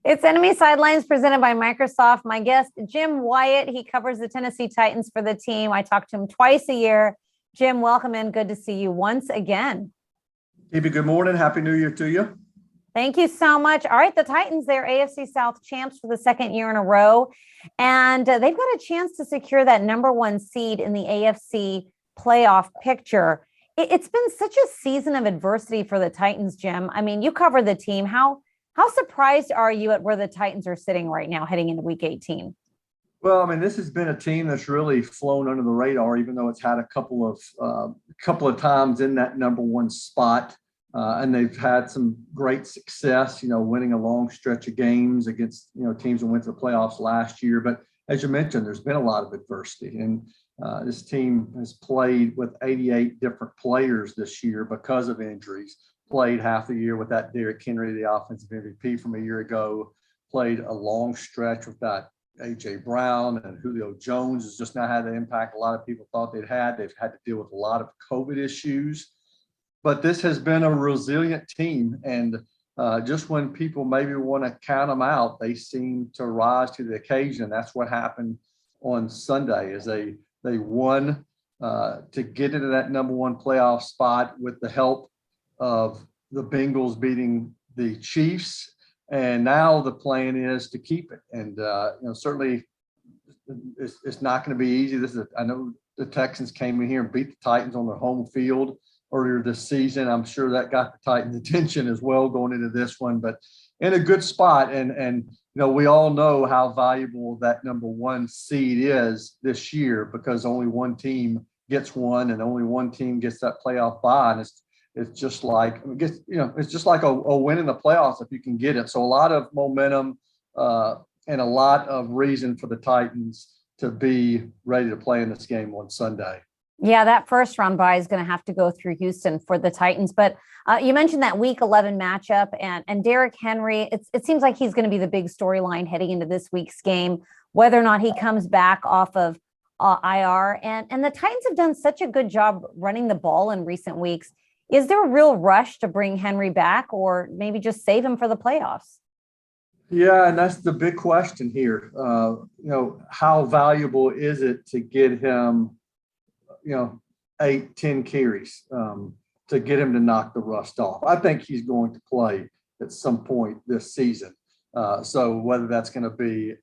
It's Enemy Sidelines presented by Microsoft. My guest, Jim Wyatt, he covers the Tennessee Titans for the team. I talk to him twice a year. Jim, welcome in. Good to see you once again. Deepi, good morning. Happy New Year to you. Thank you so much. All right, the Titans, they're AFC South champs for the second year in a row, and they've got a chance to secure that number one seed in the AFC playoff picture. It's been such a season of adversity for the Titans, Jim. I mean, you cover the team. How surprised are you at where the Titans are sitting right now heading into Week 18? Well, I mean, this has been a team that's really flown under the radar, even though it's had a couple of times in that number one spot. And they've had some great success, winning a long stretch of games against, teams that went to the playoffs last year. But as you mentioned, there's been a lot of adversity. And this team has played with 88 different players this year because of injuries. Played half the year with that Derrick Henry, the offensive MVP from a year ago. Played a long stretch with that A.J. Brown, and Julio Jones has just not had the impact a lot of people thought they'd had. They've had to deal with a lot of COVID issues. But this has been a resilient team, and just when people maybe want to count them out, they seem to rise to the occasion. That's what happened on Sunday, is they won to get into that number one playoff spot with the help of the Bengals beating the Chiefs. And now the plan is to keep it. And, certainly it's not going to be easy. I know the Texans came in here and beat the Titans on their home field earlier this season. I'm sure that got the Titans' attention as well going into this one, but in a good spot. And we all know how valuable that number one seed is this year, because only one team gets one and only one team gets that playoff bye. And it's just like, it's just like a win in the playoffs if you can get it. So a lot of momentum and a lot of reason for the Titans to be ready to play in this game on Sunday. Yeah, that first round bye is going to have to go through Houston for the Titans. But you mentioned that Week 11 matchup and Derrick Henry. It seems like he's going to be the big storyline heading into this week's game, whether or not he comes back off of IR. And the Titans have done such a good job running the ball in recent weeks. Is there a real rush to bring Henry back, or maybe just save him for the playoffs? Yeah, and that's the big question here. How valuable is it to get him, 8-10 carries to get him to knock the rust off? I think he's going to play at some point this season. So whether that's going to be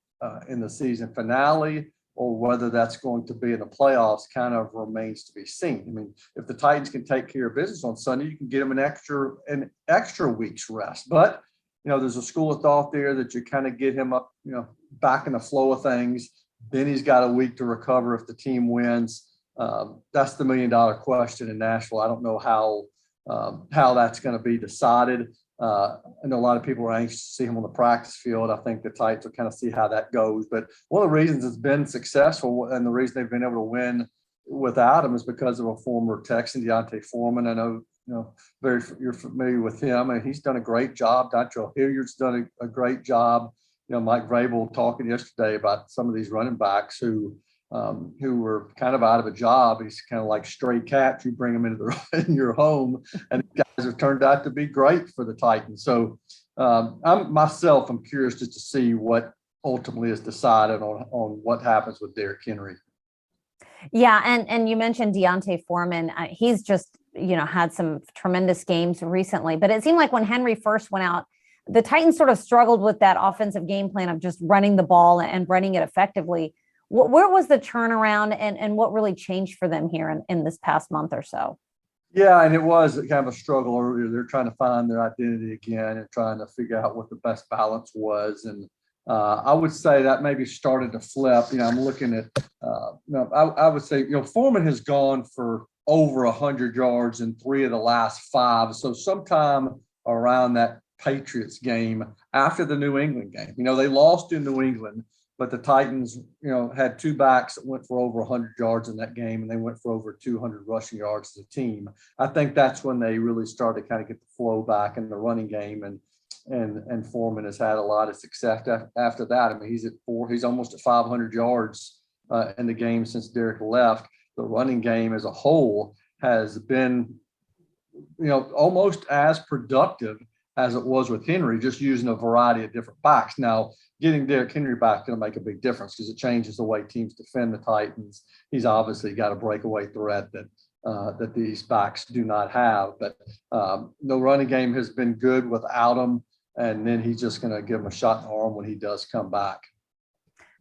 in the season finale or whether that's going to be in the playoffs kind of remains to be seen. I mean, if the Titans can take care of business on Sunday, you can get them an extra week's rest. But, there's a school of thought there that you kind of get him up, back in the flow of things. Then he's got a week to recover if the team wins. That's the $1 million question in Nashville. I don't know how that's going to be decided. I know a lot of people are anxious to see him on the practice field. I think the Titans will kind of see how that goes. But one of the reasons it's been successful and the reason they've been able to win without him is because of a former Texan, Deontay Foreman. I know, you're familiar with him, and he's done a great job. Dontrell Hilliard's done a great job. Mike Vrabel talking yesterday about some of these running backs who were kind of out of a job. He's kind of like stray cats. You bring them in your home, and these guys have turned out to be great for the Titans. So I'm curious just to see what ultimately is decided on what happens with Derrick Henry. Yeah, and you mentioned Deontay Foreman. He's just had some tremendous games recently, but it seemed like when Henry first went out, the Titans sort of struggled with that offensive game plan of just running the ball and running it effectively. Where was the turnaround and what really changed for them here in this past month or so? Yeah, and it was kind of a struggle earlier. They're trying to find their identity again and trying to figure out what the best balance was. And I would say that maybe started to flip. I'm looking at, I would say, Foreman has gone for over 100 yards in 3 of the last 5. So sometime around that Patriots game after the New England game, they lost in New England. But the Titans, had 2 backs that went for over 100 yards in that game, and they went for over 200 rushing yards as a team. I think that's when they really started to kind of get the flow back in the running game, and Foreman has had a lot of success after that. I mean, he's almost at 500 yards in the game since Derrick left. The running game as a whole has been, almost as productive as it was with Henry, just using a variety of different backs. Now, getting Derrick Henry back is going to make a big difference because it changes the way teams defend the Titans. He's obviously got a breakaway threat that these backs do not have. But the running game has been good without him, and then he's just going to give him a shot in the arm when he does come back.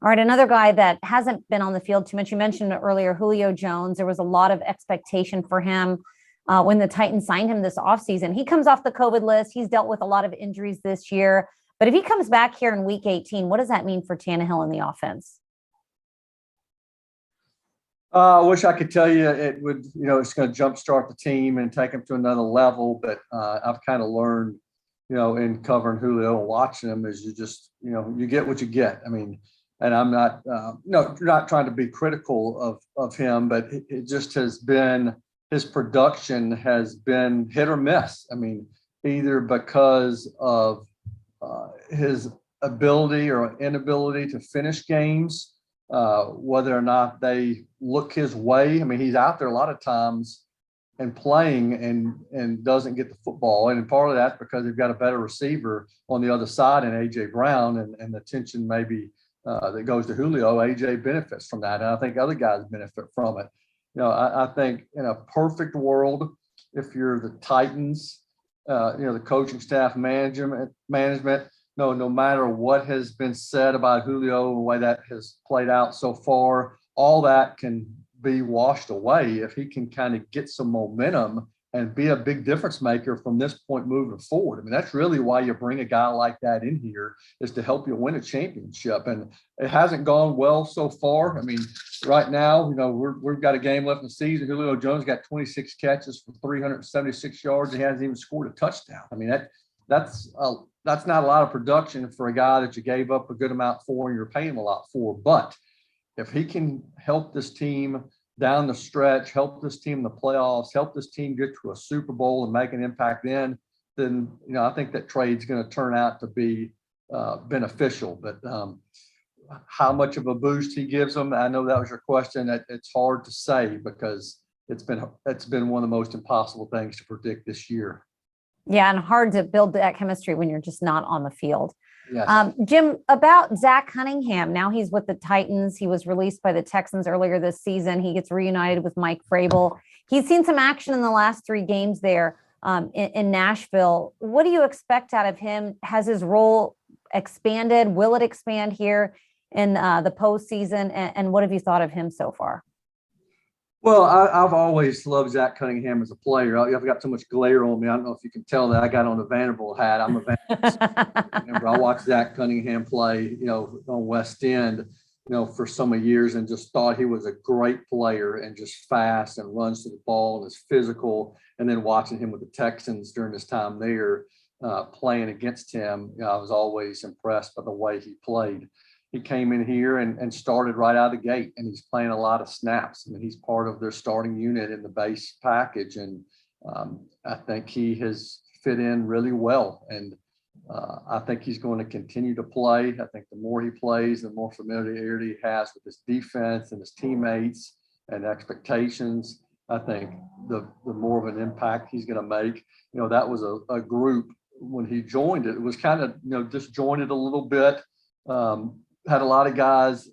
All right, another guy that hasn't been on the field too much. You mentioned earlier, Julio Jones. There was a lot of expectation for him when the Titans signed him this offseason. He comes off the COVID list. He's dealt with a lot of injuries this year. But if he comes back here in week 18, what does that mean for Tannehill in the offense? I wish I could tell you it would, it's going to jumpstart the team and take them to another level. But I've kind of learned, in covering Julio and watching him is you just, you get what you get. I mean, and I'm not, not trying to be critical of him, but it just has been, his production has been hit or miss. I mean, either because of his ability or inability to finish games, whether or not they look his way. I mean, he's out there a lot of times and playing and doesn't get the football. And part of that's because they've got a better receiver on the other side in A.J. Brown, and the attention maybe that goes to Julio. A.J. benefits from that, and I think other guys benefit from it. I think in a perfect world, if you're the Titans, the coaching staff, management, no matter what has been said about Julio and the way that has played out so far, all that can be washed away if he can kind of get some momentum and be a big difference maker from this point moving forward. I mean, that's really why you bring a guy like that in here, is to help you win a championship. And it hasn't gone well so far. I mean, right now, we've got a game left in the season. Julio Jones got 26 catches for 376 yards. He hasn't even scored a touchdown. I mean, that's not a lot of production for a guy that you gave up a good amount for and you're paying him a lot for. But if he can help this team down the stretch, help this team in the playoffs, help this team get to a Super Bowl and make an impact then I think that trade's going to turn out to be beneficial. But how much of a boost he gives them, I know that was your question. It's hard to say because it's been one of the most impossible things to predict this year. Yeah, and hard to build that chemistry when you're just not on the field. Yes. Jim, about Zach Cunningham. Now he's with the Titans. He was released by the Texans earlier this season. He gets reunited with Mike Vrabel. He's seen some action in the last 3 games there in Nashville. What do you expect out of him? Has his role expanded? Will it expand here in the postseason? And what have you thought of him so far? Well, I've always loved Zach Cunningham as a player. I've got so much glare on me. I don't know if you can tell that I got on a Vanderbilt hat. I'm a Vanderbilt. Remember, I watched Zach Cunningham play, on West End, for some years, and just thought he was a great player and just fast and runs to the ball and is physical. And then watching him with the Texans during his time there, playing against him, I was always impressed by the way he played. He came in here and started right out of the gate, and he's playing a lot of snaps. I mean, he's part of their starting unit in the base package, and I think he has fit in really well. And I think he's going to continue to play. I think the more he plays, the more familiarity he has with his defense and his teammates and expectations. I think the more of an impact he's going to make. That was a group when he joined it. It was kind of disjointed a little bit. Had a lot of guys,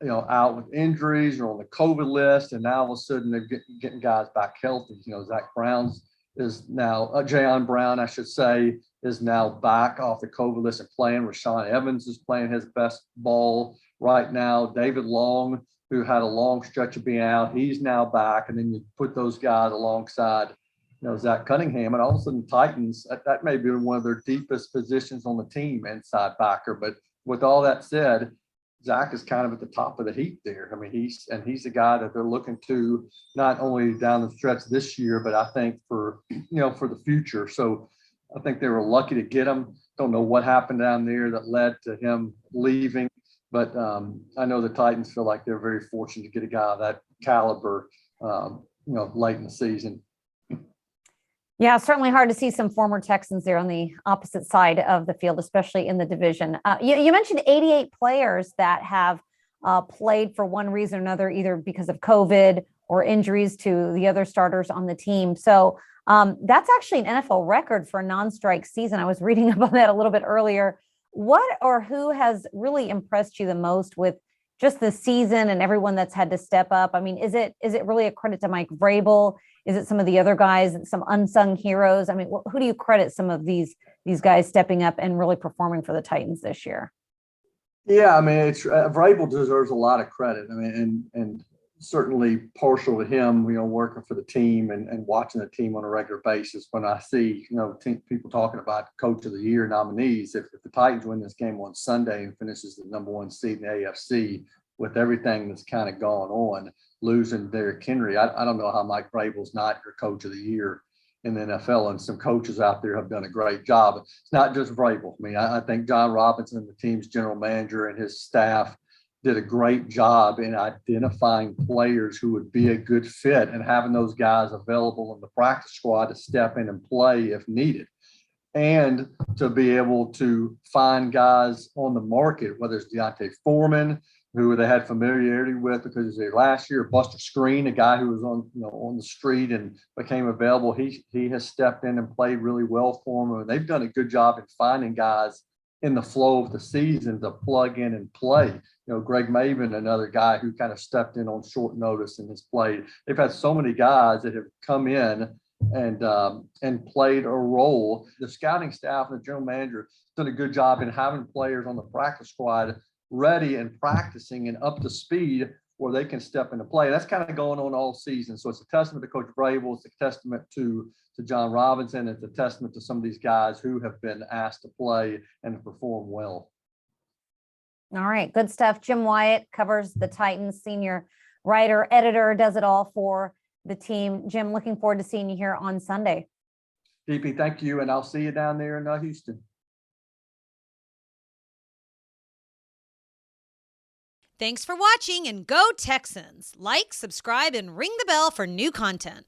out with injuries or on the COVID list, and now all of a sudden they're getting guys back healthy. Zach Brown's is now, Jayon Brown, I should say, is now back off the COVID list and playing. Rashaan Evans is playing his best ball right now. David Long, who had a long stretch of being out, he's now back. And then you put those guys alongside, Zach Cunningham, and all of a sudden Titans, that may be one of their deepest positions on the team, inside backer. But with all that said, Zach is kind of at the top of the heap there. I mean, he's the guy that they're looking to not only down the stretch this year, but I think for the future. So I think they were lucky to get him. Don't know what happened down there that led to him leaving, but I know the Titans feel like they're very fortunate to get a guy of that caliber, late in the season. Yeah, certainly hard to see some former Texans there on the opposite side of the field, especially in the division. You mentioned 88 players that have played for one reason or another, either because of COVID or injuries to the other starters on the team. So That's actually an NFL record for a non-strike season. I was reading about that a little bit earlier. What or who has really impressed you the most with just the season and everyone that's had to step up? I mean, is it really a credit to Mike Vrabel? Is it some of the other guys, some unsung heroes? I mean, who do you credit some of these guys stepping up and really performing for the Titans this year? Yeah, I mean, it's Vrabel deserves a lot of credit. I mean, and certainly partial to him, working for the team and watching the team on a regular basis. When I see, people talking about Coach of the Year nominees, if the Titans win this game on Sunday and finishes the number one seed in the AFC with everything that's kind of gone on, losing Derrick Henry, I don't know how Mike Vrabel's not your Coach of the Year in the NFL, and some coaches out there have done a great job. It's not just Vrabel. I mean, I think John Robinson, the team's general manager, and his staff did a great job in identifying players who would be a good fit and having those guys available in the practice squad to step in and play if needed. And to be able to find guys on the market, whether it's Deontay Foreman, who they had familiarity with because last year, Buster Screen, a guy who was on the street and became available. He has stepped in and played really well for them. And they've done a good job in finding guys in the flow of the season to plug in and play. Greg Maven, another guy who kind of stepped in on short notice and has played. They've had so many guys that have come in and played a role. The scouting staff and the general manager done a good job in having players on the practice squad ready and practicing and up to speed where they can step into play. That's kind of going on all season. So it's a testament to Coach Vrabel. It's a testament to John Robinson. It's a testament to some of these guys who have been asked to play and perform well. All right, good stuff. Jim Wyatt covers the Titans, senior writer, editor, does it all for the team. Jim, looking forward to seeing you here on Sunday. Deepi, thank you, and I'll see you down there in Houston. Thanks for watching, and go Texans! Like, subscribe, and ring the bell for new content.